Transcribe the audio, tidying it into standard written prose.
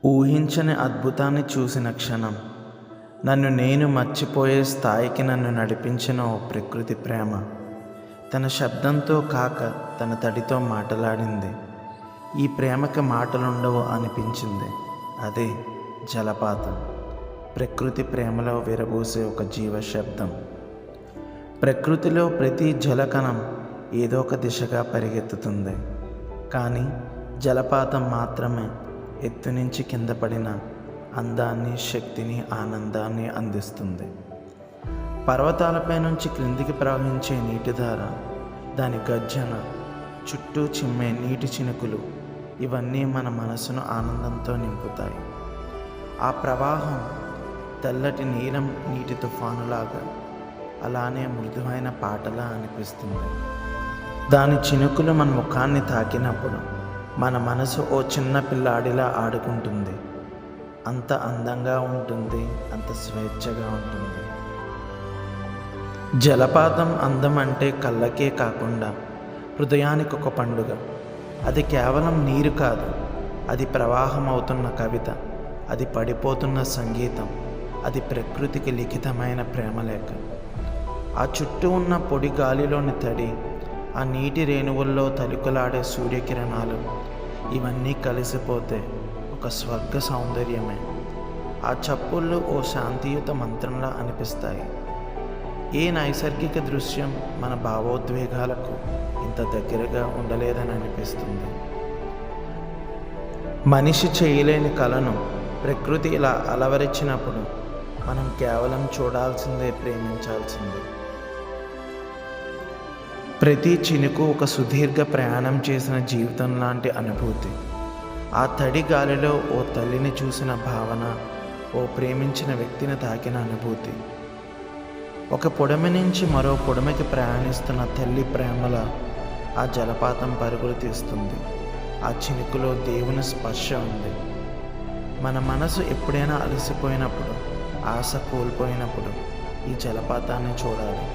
ఊహించని అద్భుతాన్ని చూసిన క్షణం, నన్ను నేను మర్చిపోయే స్థాయికి నన్ను నడిపించిన ఓ ప్రకృతి ప్రేమ. తన శబ్దంతో కాక తన తడితో మాటలాడింది. ఈ ప్రేమకి మాటలుండవు అనిపించింది. అదే జలపాతం. ప్రకృతి ప్రేమలో విరబూసే ఒక జీవ శబ్దం. ప్రకృతిలో ప్రతి జలకణం ఏదో ఒక దిశగా పరిగెత్తుతుంది. కానీ జలపాతం మాత్రమే ఎత్తు నుంచి కింద పడిన అందాన్ని, శక్తిని, ఆనందాన్ని అందిస్తుంది. పర్వతాలపై నుంచి క్రిందికి ప్రవహించే నీటిధార, దాని గర్జన, చుట్టూ చిమ్మే నీటి చినుకులు, ఇవన్నీ మన మనసును ఆనందంతో నింపుతాయి. ఆ ప్రవాహం తెల్లటి నీలం నీటి తుఫానులాగా, అలానే మృదువైన పాటలా అనిపిస్తుంది. దాని చినుకులు మన ముఖాన్ని తాకినప్పుడు మన మనసు ఓ చిన్న పిల్లాడిలా ఆడుకుంటుంది. అంత అందంగా ఉంటుంది, అంత స్వేచ్ఛగా ఉంటుంది. జలపాతం అందం అంటే కళ్ళకే కాకుండా హృదయానికి ఒక పండుగ. అది కేవలం నీరు కాదు, అది ప్రవాహం అవుతున్న కవిత, అది పడిపోతున్న సంగీతం, అది ప్రకృతికి లిఖితమైన ప్రేమలేఖ. ఆ చుట్టూ ఉన్న పొడి గాలిలోని తడి, ఆ నీటి రేణువుల్లో తలుకులాడే సూర్యకిరణాలు, ఇవన్నీ కలిసిపోతే ఒక స్వర్గ సౌందర్యమే. ఆ చప్పుళ్ళు ఓ శాంతియుత మంత్రంలా అనిపిస్తాయి. ఏ నైసర్గిక దృశ్యం మన భావోద్వేగాలకు ఇంత దగ్గరగా ఉండలేదని అనిపిస్తుంది. మనిషి చేయలేని కళను ప్రకృతి ఇలా అలవరించినప్పుడు మనం కేవలం చూడాల్సిందే, ప్రేమించాల్సిందే. ప్రతి చినుకు ఒక సుదీర్ఘ ప్రయాణం చేసిన జీవితం లాంటి అనుభూతి. ఆ తడి గాలిలో ఓ తల్లిని చూసిన భావన, ఓ ప్రేమించిన వ్యక్తిని తాకిన అనుభూతి. ఒక పొడమి నుంచి మరో పొడమికి ప్రయాణిస్తున్న తల్లి ప్రేమల ఆ జలపాతం పరుగులు తీస్తుంది. ఆ చినుకులో దేవుని స్పర్శ ఉంది. మన మనసు ఎప్పుడైనా అలసిపోయినప్పుడు, ఆశ కోల్పోయినప్పుడు ఈ జలపాతాన్ని చూడాలి.